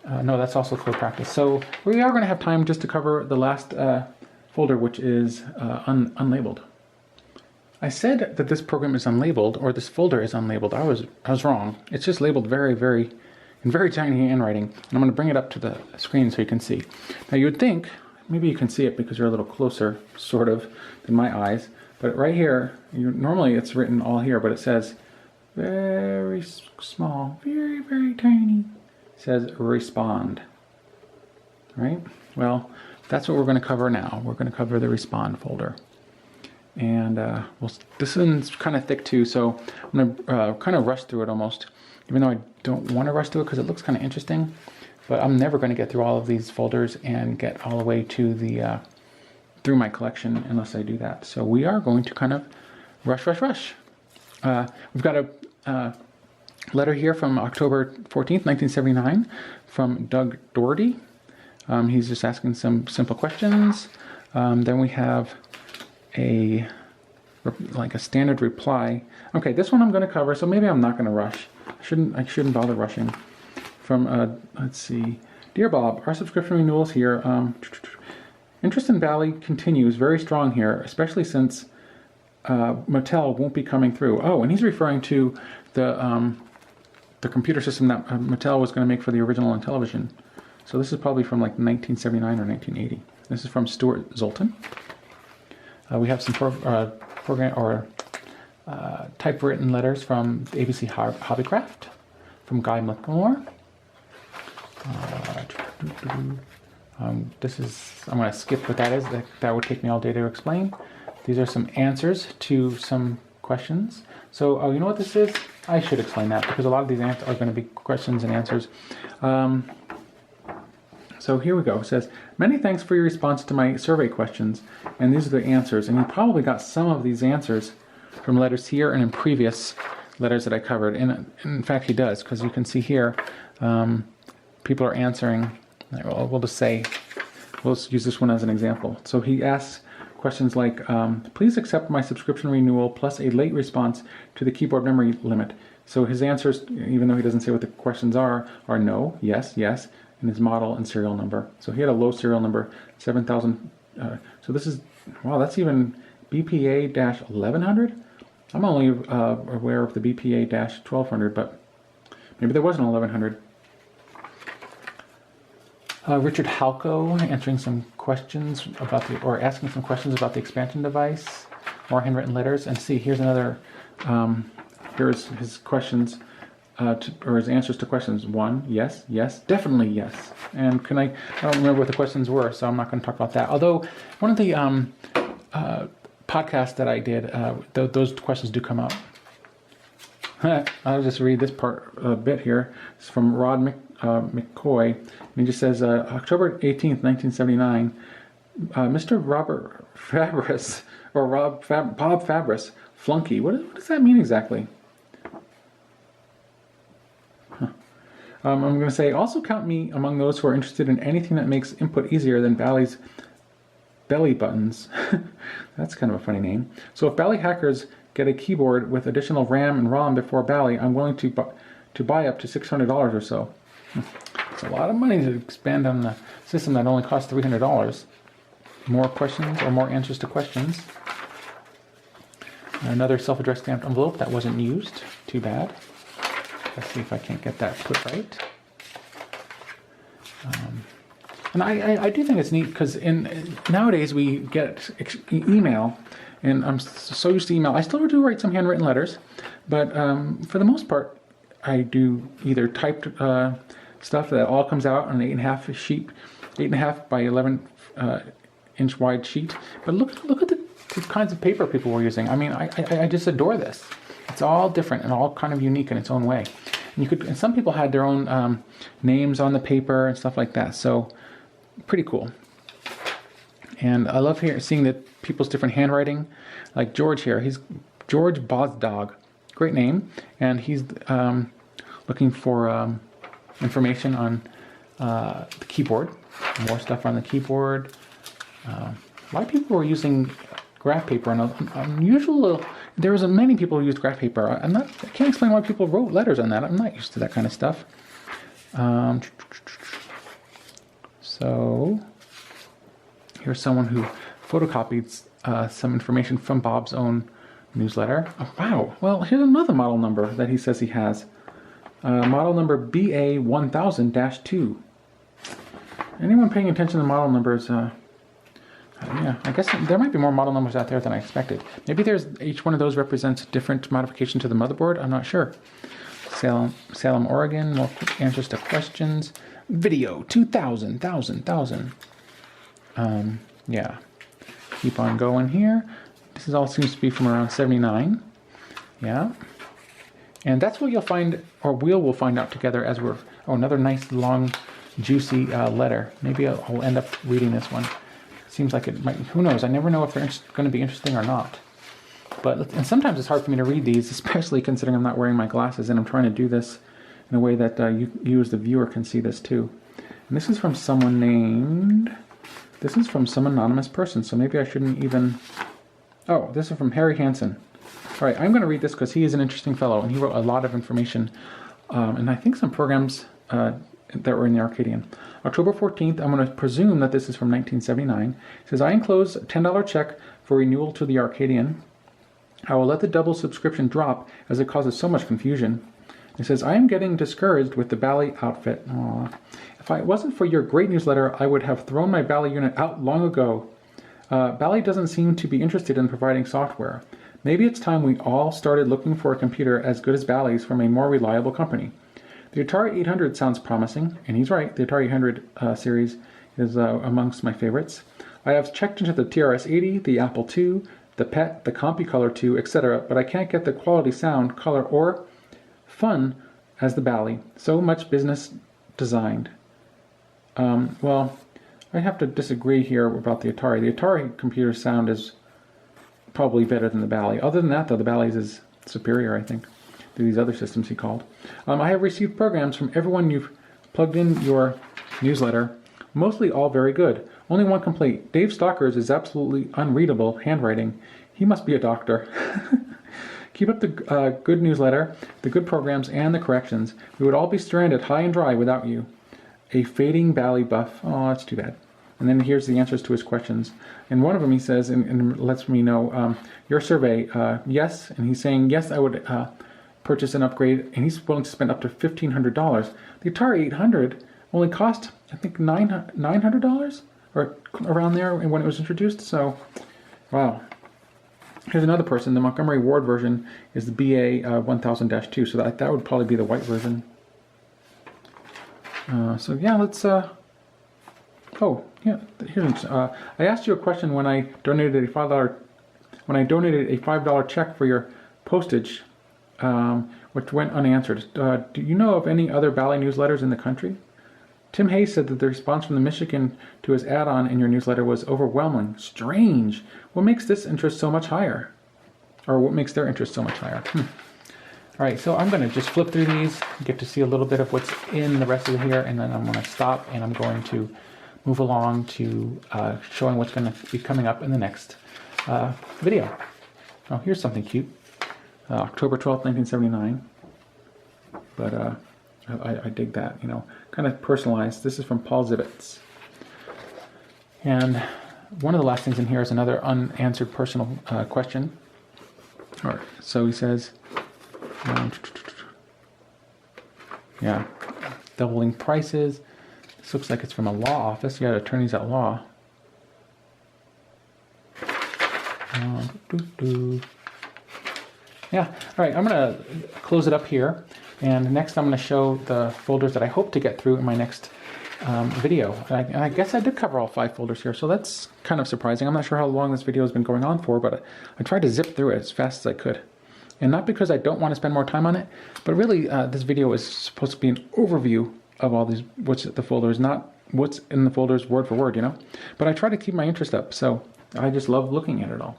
No, that's also Code Practice. So we are going to have time just to cover the last folder, which is unlabeled. I said that this program is unlabeled, or this folder is unlabeled. I was wrong. It's just labeled in very tiny handwriting. And I'm going to bring it up to the screen so you can see. Now you would think, maybe you can see it because you're a little closer, sort of, than my eyes. But right here, normally it's written all here, but it says very small, very, very tiny. It says respond. Right? Well, that's what we're going to cover now. We're going to cover the respond folder. And this one's kind of thick too, so I'm going to kind of rush through it almost, even though I don't want to rush through it because it looks kind of interesting. But I'm never going to get through all of these folders and get all the way to the through my collection unless I do that. So we are going to kind of rush. We've got a letter here from October 14th, 1979 from Doug Doherty. He's just asking some simple questions. Then we have a standard reply. Okay, this one I'm going to cover, so maybe I'm not going to rush. I shouldn't bother rushing. From let's see, Dear Bob, our subscription renewals here. Interest in Bally continues very strong here, especially since Mattel won't be coming through. Oh, and he's referring to the computer system that Mattel was going to make for the original Intellivision. So this is probably from like 1979 or 1980. This is from Stuart Zoltan. We have some program or typewritten letters from ABC Hobbycraft from Guy McLemore. I'm going to skip what that is. That would take me all day to explain. These are some answers to some questions. So, oh, you know what this is? I should explain that because a lot of these are going to be questions and answers. So here we go. It says, many thanks for your response to my survey questions. And these are the answers. And you probably got some of these answers from letters here and in previous letters that I covered. And in fact, he does, because you can see here, people are answering. We'll just say, we'll use this one as an example. So he asks questions like, please accept my subscription renewal plus a late response to the keyboard memory limit. So his answers, even though he doesn't say what the questions are no, yes, yes, and his model and serial number. So he had a low serial number, 7,000. So this is, wow, that's even BPA-1100? I'm only aware of the BPA-1200, but maybe there was an 1100. Richard Halco answering some questions about asking some questions about the expansion device, more handwritten letters, and see, here's another, here's his questions, or his answers to questions. 1, yes, yes, definitely yes. And I don't remember what the questions were, so I'm not going to talk about that. Although, one of the podcasts that I did, those questions do come up. I'll just read this part a bit here. It's from Rod McCoy, and he just says, October 18th, 1979, Mr. Robert Fabris, or Bob Fabris, flunky. What does that mean exactly? I'm going to say, also count me among those who are interested in anything that makes input easier than Bally's belly buttons. That's kind of a funny name. So if Bally hackers get a keyboard with additional RAM and ROM before Bally, I'm willing to buy up to $600 or so. It's a lot of money to expand on the system that only costs $300. More questions or more answers to questions. Another self-addressed stamped envelope that wasn't used. Too bad. Let's see if I can't get that put right. And I do think it's neat because nowadays we get email, and I'm so used to email. I still do write some handwritten letters, but for the most part, I do either typed stuff that all comes out on an 8.5 sheet, 8.5 by 11 inch wide sheet. But look at the kinds of paper people were using. I mean, I just adore this. It's all different and all kind of unique in its own way. And some people had their own names on the paper and stuff like that. So pretty cool. And I love seeing the people's different handwriting. Like George here, he's George Bozdog, great name, and he's looking for information on the keyboard, more stuff on the keyboard. A lot of people were using graph paper, and unusual. There was many people who used graph paper. I can't explain why people wrote letters on that. I'm not used to that kind of stuff. So here's someone who photocopied some information from Bob's own newsletter. Oh, wow. Well, here's another model number that he says he has. Model number BA1000-2. Anyone paying attention to model numbers? Yeah, I guess there might be more model numbers out there than I expected. Maybe each one of those represents a different modification to the motherboard. I'm not sure. Salem, Oregon. More quick answers to questions. Video 1000. Yeah. Keep on going here. This all seems to be from around 79. Yeah. And that's what you'll find, or we'll find out together as we're... Oh, another nice, long, juicy letter. Maybe I'll end up reading this one. Seems like it might... Who knows? I never know if they're going to be interesting or not. And sometimes it's hard for me to read these, especially considering I'm not wearing my glasses, and I'm trying to do this in a way that you as the viewer can see this too. And this is from someone named... This is from some anonymous person, so maybe I shouldn't even... Oh, this is from Harry Hansen. All right, I'm going to read this because he is an interesting fellow, and he wrote a lot of information, and I think some programs that were in the Arcadian. October 14th, I'm going to presume that this is from 1979. It says, I enclose a $10 check for renewal to the Arcadian. I will let the double subscription drop as it causes so much confusion. It says, I am getting discouraged with the Bally outfit. Aww. If it wasn't for your great newsletter, I would have thrown my Bally unit out long ago. Bally doesn't seem to be interested in providing software. Maybe it's time we all started looking for a computer as good as Bally's from a more reliable company. The Atari 800 sounds promising, and he's right. The Atari 800 series is amongst my favorites. I have checked into the TRS-80, the Apple II, the pet, the CompuColor 2, etc., but I can't get the quality sound, color, or fun as the Bally. So much business designed. Well, I have to disagree here about the Atari. The Atari computer sound is probably better than the Bally. Other than that, though, the Bally's is superior, I think, to these other systems he called. I have received programs from everyone you've plugged in your newsletter, mostly all very good. Only one complaint. Dave Stocker's is absolutely unreadable handwriting. He must be a doctor. Keep up the good newsletter, the good programs, and the corrections. We would all be stranded high and dry without you. A fading Bally buff. Oh, that's too bad. And then here's the answers to his questions. And one of them he says, and lets me know, your survey, yes. And he's saying, yes, I would purchase an upgrade. And he's willing to spend up to $1,500. The Atari 800 only cost, I think, $900? Or around there when it was introduced. So, wow. Here's another person. The Montgomery Ward version is the BA 1000-2. So that would probably be the white version. So yeah, let's, oh, yeah, here's, I asked you a question when I donated a $5 check for your postage, which went unanswered. Do you know of any other Bally newsletters in the country? Tim Hayes said that the response from the Michigan to his add-on in your newsletter was overwhelming. Strange. What makes this interest so much higher? Or what makes their interest so much higher? All right, so I'm going to just flip through these, get to see a little bit of what's in the rest of here, and then I'm going to stop and I'm going to move along to showing what's going to be coming up in the next video. Oh, here's something cute. October 12th, 1979. But I dig that, you know, kind of personalized. This is from Paul Zivitz. And one of the last things in here is another unanswered personal question. All right, so he says, yeah, doubling prices. This looks like it's from a law office. Yeah, attorneys at law. Yeah, all right, I'm going to close it up here. And next I'm going to show the folders that I hope to get through in my next video. And I guess I did cover all 5 folders here, so that's kind of surprising. I'm not sure how long this video has been going on for, but I tried to zip through it as fast as I could. And not because I don't want to spend more time on it, but really this video is supposed to be an overview of all these, what's the folders, not what's in the folders word for word, you know? But I try to keep my interest up, so I just love looking at it all.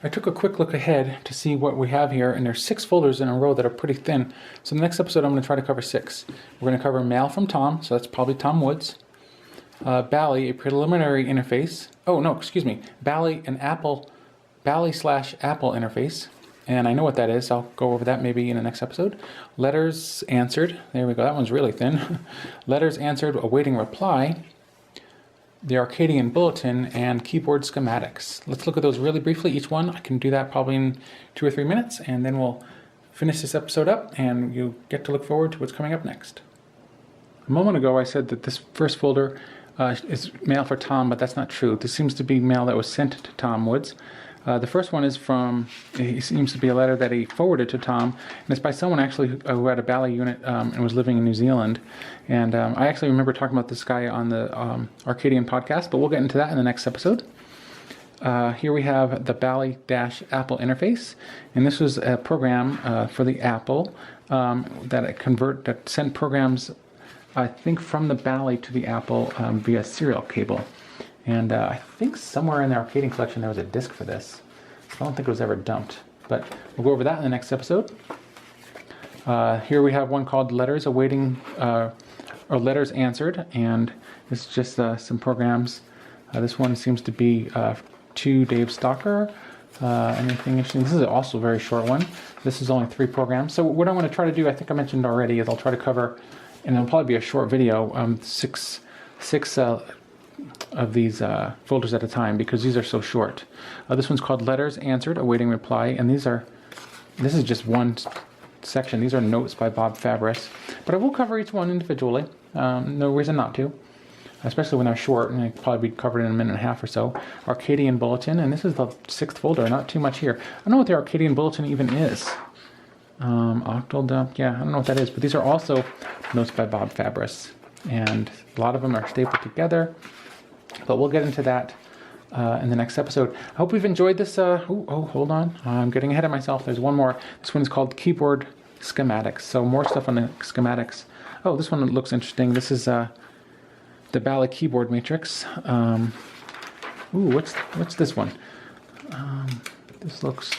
I took a quick look ahead to see what we have here, and there's 6 folders in a row that are pretty thin. So in the next episode, I'm going to try to cover 6. We're going to cover Mail from Tom, so that's probably Tom Woods. Bally, a preliminary interface. Oh, no, excuse me. Bally, an Apple, Bally/Apple interface. And I know what that is. I'll go over that maybe in the next episode. Letters answered. There we go. That one's really thin. Letters answered, awaiting reply. The Arcadian Bulletin, and keyboard schematics. Let's look at those really briefly, each one. I can do that probably in 2 or 3 minutes, and then we'll finish this episode up, and you get to look forward to what's coming up next. A moment ago, I said that this first folder is mail for Tom, but that's not true. This seems to be mail that was sent to Tom Woods. The first one is from, it seems to be a letter that he forwarded to Tom, and it's by someone actually who had a Bally unit and was living in New Zealand. And I actually remember talking about this guy on the Arcadian podcast, but we'll get into that in the next episode. Here we have the Bally-Apple interface, and this was a program for the Apple that sent programs, I think, from the Bally to the Apple via serial cable. And I think somewhere in the Arcadian collection there was a disc for this. I don't think it was ever dumped, but we'll go over that in the next episode. Here we have one called Letters Awaiting, or Letters Answered, and it's just some programs. This one seems to be to Dave Stocker. Anything interesting? This is also a very short one. This is only 3 programs. So what I'm going to try to do, I think I mentioned already, is I'll try to cover, and it'll probably be a short video, six of these folders at a time, because these are so short. This one's called Letters Answered, Awaiting Reply, and this is just one section. These are notes by Bob Fabris, but I will cover each one individually. No reason not to, especially when they're short, and they probably be covered in a minute and a half or so. Arcadian Bulletin, and this is the 6th folder, not too much here. I don't know what the Arcadian Bulletin even is. Octal dump, yeah, I don't know what that is, but these are also notes by Bob Fabris, and a lot of them are stapled together. But we'll get into that in the next episode. I hope you've enjoyed this. Hold on. I'm getting ahead of myself. There's one more. This one's called Keyboard Schematics. So more stuff on the schematics. Oh, this one looks interesting. This is the Bally keyboard matrix. What's this one? This looks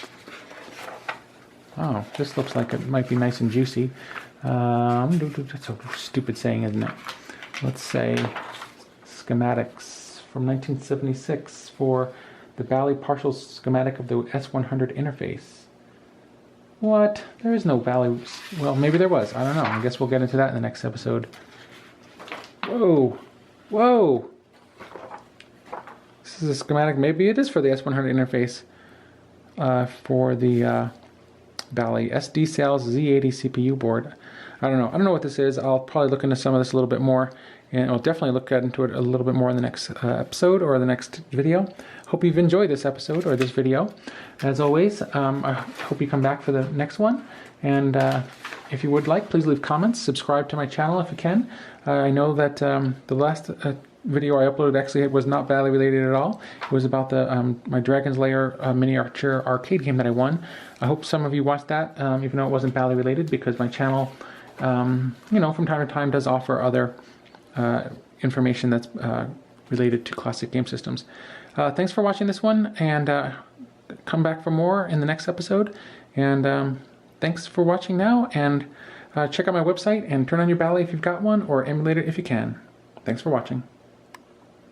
like it might be nice and juicy. That's a stupid saying, isn't it? Let's say schematics from 1976 for the Bally partial schematic of the S100 interface. What? There is no Bally. Well, maybe there was. I don't know. I guess we'll get into that in the next episode. Whoa. This is a schematic. Maybe it is for the S100 interface for the Bally SD Sales Z80 CPU board. I don't know what this is. I'll probably look into some of this a little bit more, and I'll definitely look into it a little bit more in the next episode or the next video. Hope you've enjoyed this episode or this video. As always, I hope you come back for the next one. And if you would like, please leave comments. Subscribe to my channel if you can. I know that the last video I uploaded actually was not Bally related at all. It was about the my Dragon's Lair miniature arcade game that I won. I hope some of you watched that, even though it wasn't Bally related, because my channel, from time to time does offer other information that's related to classic game systems. Thanks for watching this one, and come back for more in the next episode. And thanks for watching now, and check out my website and turn on your Bally if you've got one, or emulate it if you can. Thanks for watching.